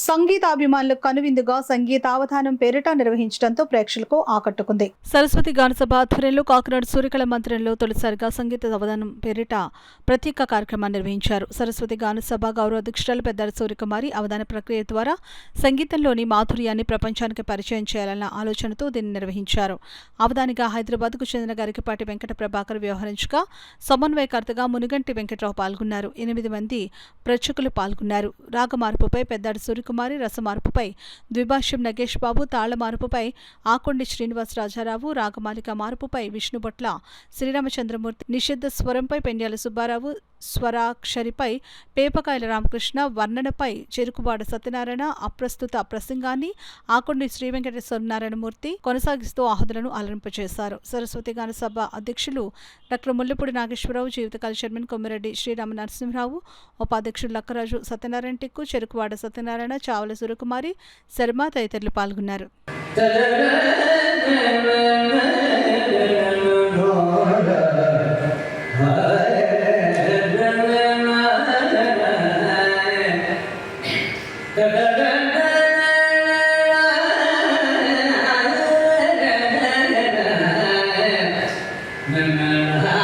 సంగీతాభిమానులకు కనువిందుగా సంగీతావధానం పేరిట నిర్వహించడంతో ప్రేక్షకులకు ఆకట్టుకుంది. సరస్వతి గానసభ ఆధ్వర్యంలో కాకినాడ సూర్యకళ మందిరంలో తొలిసారిగా సంగీత అవధానం పేరిట ప్రత్యేక కార్యక్రమాన్ని నిర్వహించారు. సరస్వతి గానసభ గౌరవ అధ్యక్షురాలు పెద్దాడ సూర్యకుమారి అవధాన ప్రక్రియ ద్వారా సంగీతంలోని మాధుర్యాన్ని ప్రపంచానికి పరిచయం చేయాలన్న ఆలోచనతో దీన్ని నిర్వహించారు. అవధానిగా హైదరాబాద్కు చెందిన గరికపాటి వెంకట ప్రభాకర్ వ్యవహరించగా సమన్వయకర్తగా మునిగంటి వెంకట్రావు పాల్గొన్నారు. 8 మంది ప్రేక్షకులు పాల్గొన్నారు. రాగ మార్పుపై పెద్దాడ సూర్యకుమారి, రస మార్పుపై ద్విభాష్యం నగేష్ బాబు, తాళ మార్పుపై ఆకొండి శ్రీనివాస్ రాజారావు, రాగమాలిక మార్పుపై విష్ణుభట్ల శ్రీరామచంద్రమూర్తి, నిషిద్ధ స్వరంపై పెండ్యాల సుబ్బారావు, స్వరాక్షరిపై పేపకాయల రామకృష్ణ, వర్ణనపై చెరుకువాడ సత్యనారాయణ అప్రస్తుత ప్రసంగాన్ని ఆకొండి శ్రీ వెంకట సత్యనారాయణమూర్తి కొనసాగిస్తూ ఆహుతులను అలరింపచేశారు. సరస్వతి గాన సభ అధ్యక్షులు డాక్టర్ ముల్లపూడి నాగేశ్వరరావు, జీవితకాల చైర్మన్ కొమ్మిరెడ్డి శ్రీరామ నరసింహరావు, ఉపాధ్యక్షులు లక్కరాజు సత్యనారాయణ టిక్కు, చెరుకువాడ సత్యనారాయణ, చావల సూర్యకుమారి శర్మ తదితరులు పాల్గొన్నారు. Na